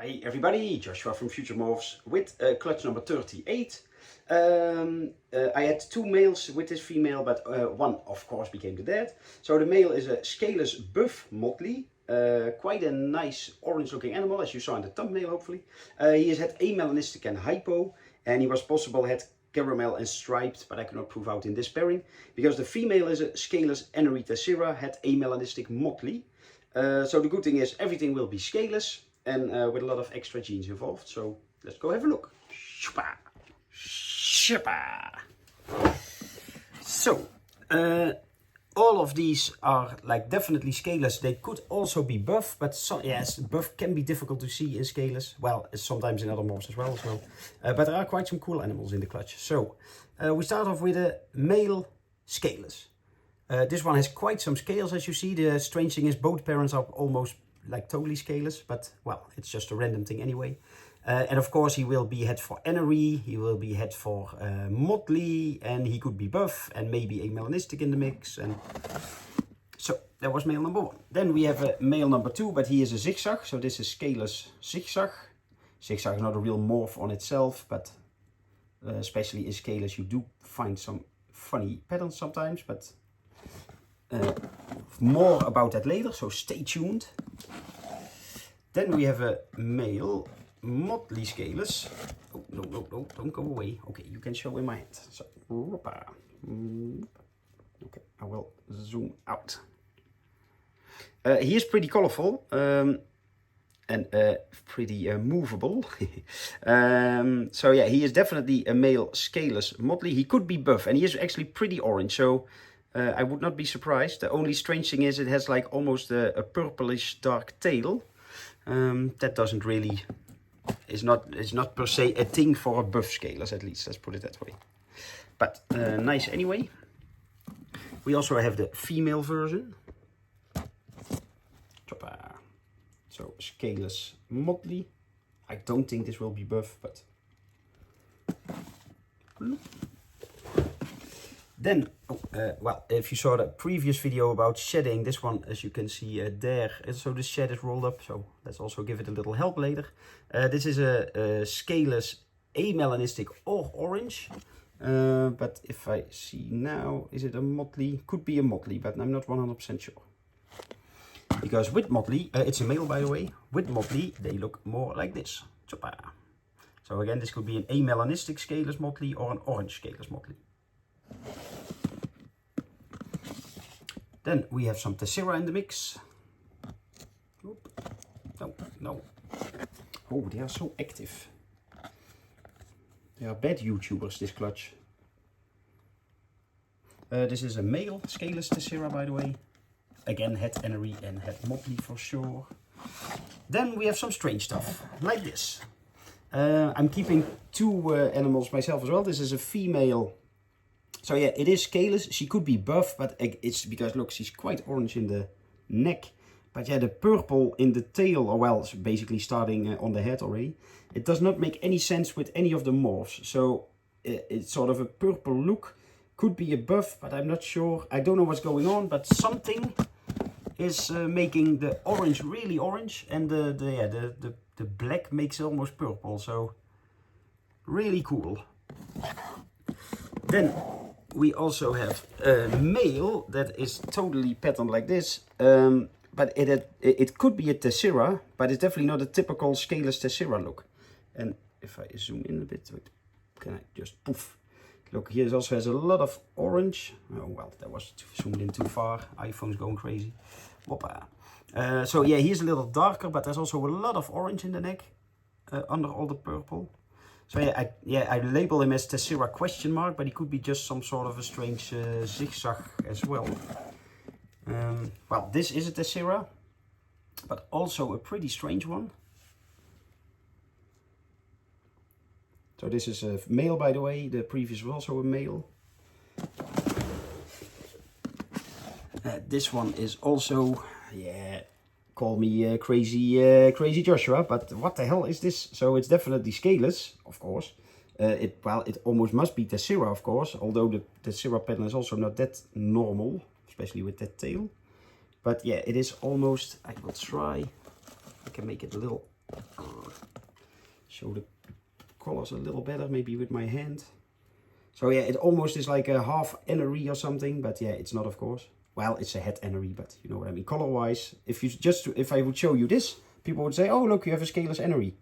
Hi everybody, Joshua from FutureMorphs with clutch number 38. I had two males with this female, but one of course became the dad. So the male is a Scaleless buff Motley. Quite a nice orange looking animal, as you saw in the thumbnail hopefully. He has had amelanistic and hypo, and he was possible had caramel and striped, but I cannot prove out in this pairing, because the female is a Scaleless Tessera, had amelanistic Motley. So the good thing is everything will be scaleless and with a lot of extra genes involved. So let's go have a look. So all of these are like definitely scaleless. They could also be buff, but yes, buff can be difficult to see in scaleless. Well, sometimes in other morphs as well. So, but there are quite some cool animals in the clutch. So we start off with a male scaleless. This one has quite some scales, as you see. The strange thing is both parents are almost like totally scaleless, but well, it's just a random thing anyway. And of course he will be head for Enery, he will be head for Motley, and he could be buff and maybe amelanistic in the mix. And so that was male number one. Then we have a male number two, but he is a zigzag, so this is scaleless zigzag. Zigzag is not a real morph on itself, but especially in scaleless you do find some funny patterns sometimes, but more about that later, so stay tuned. Then we have a male Motley scaleless. Oh, no, don't go away. Okay, you can show in my hand. So, okay, I will zoom out. He is pretty colorful and pretty movable. So yeah, he is definitely a male scaleless Motley. He could be buff, and he is actually pretty orange, so I would not be surprised. The only strange thing is it has like almost a purplish dark tail. That doesn't really, is not per se a thing for a buff scaleless, at least, let's put it that way. But nice anyway. We also have the female version. So scaleless Motley. I don't think this will be buff, but then, well, if you saw the previous video about shedding, this one, as you can see there, so the shed is rolled up, so let's also give it a little help later. This is a scaleless amelanistic or orange, but if I see now, is it a Motley? Could be a Motley, but I'm not 100% sure. Because with Motley, it's a male by the way, with Motley they look more like this. So again, this could be an amelanistic scaleless Motley or an orange scaleless Motley. Then we have some Tessera in the mix. Oop. No. Oh, they are so active. They are bad YouTubers, this clutch. This is a male scaleless Tessera, by the way. Again, head Enery and head Motley for sure. Then we have some strange stuff, like this. I'm keeping two animals myself as well. This is a female. So yeah, it is scaleless. She could be buff, but it's because, look, she's quite orange in the neck. But yeah, the purple in the tail, or well, it's basically starting on the head already. It does not make any sense with any of the morphs. So it's sort of a purple look. Could be a buff, but I'm not sure. I don't know what's going on, but something is making the orange really orange, and the black makes it almost purple. So really cool. Then we also have a male that is totally patterned like this, but it could be a Tessera, but it's definitely not a typical scaleless Tessera look. And if I zoom in a bit, can I just poof? Look, here it also has a lot of orange. Oh well, that was zoomed in too far. iPhone's going crazy. Whoppa. So yeah, he's a little darker, but there's also a lot of orange in the neck under all the purple. So yeah, I label him as Tessera question mark, but he could be just some sort of a strange zigzag as well. Well, this is a Tessera, but also a pretty strange one. So this is a male, by the way. The previous was also a male. This one is also, yeah, call me crazy Joshua, but what the hell is this? So it's definitely scaleless, of course. It almost must be Tessera, of course, although the Tessera pattern is also not that normal, especially with that tail. But yeah, it is almost, I will try, I can make it a little Show the colors a little better, maybe with my hand. So yeah, it almost is like a half NRE or something, but yeah, it's not, of course. Well, it's a het NRE, but you know what I mean. Color-wise, if I would show you this, people would say, "Oh, look, you have a Scaleless NRE,"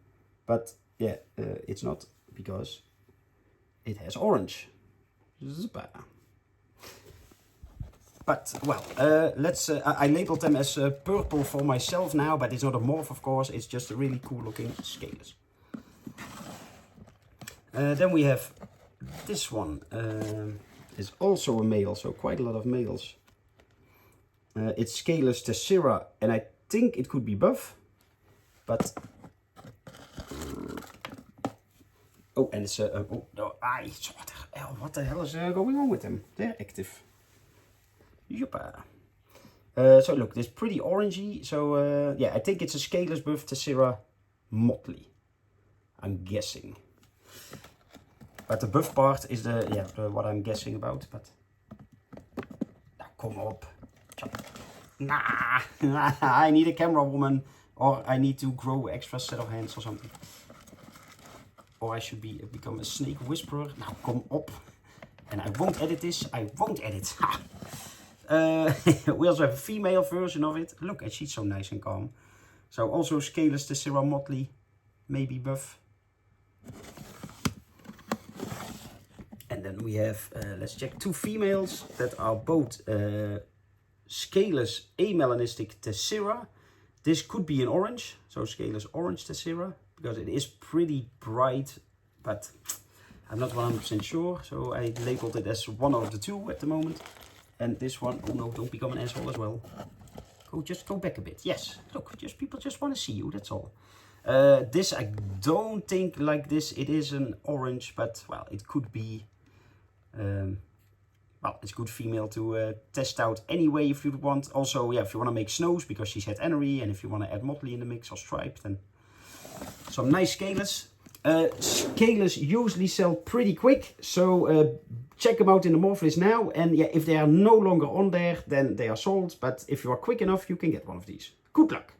but yeah, it's not, because it has orange. But well, I labeled them as purple for myself now, but it's not a morph, of course. It's just a really cool-looking Scaleless. Then we have this one. Is also a male, so quite a lot of males. It's Scaleless Tessera, and I think it could be buff, but oh, and it's what the hell is going on with them? They're active. Yuppa. So look, it's pretty orangey. So yeah, I think it's a Scaleless buff Tessera Motley, I'm guessing. But the buff part is what I'm guessing about. But come up. Nah, I need a camera woman, or I need to grow extra set of hands or something. Or I should become a snake whisperer. Now come up. And I won't edit this. I won't edit. We also have a female version of it. Look, and she's so nice and calm. So also Scaleless Tessera Motley, maybe buff. And then we have, let's check, two females that are both Scaleless amelanistic Tessera. This could be an orange, so Scaleless orange Tessera, because it is pretty bright, but I'm not 100% sure. So I labeled it as one of the two at the moment. And this one, oh no, don't become an asshole as well. Just go back a bit. Yes, look, people just want to see you, that's all. This I don't think like this. It is an orange, but well, it could be. Well, it's a good female to test out anyway if you want. Also, yeah, if you want to make snows because she's had Enery, and if you want to add Motley in the mix or Stripe, then some nice Scaleless. Scaleless usually sell pretty quick, so check them out in the morph list now. And yeah, if they are no longer on there, then they are sold. But if you are quick enough, you can get one of these. Good luck!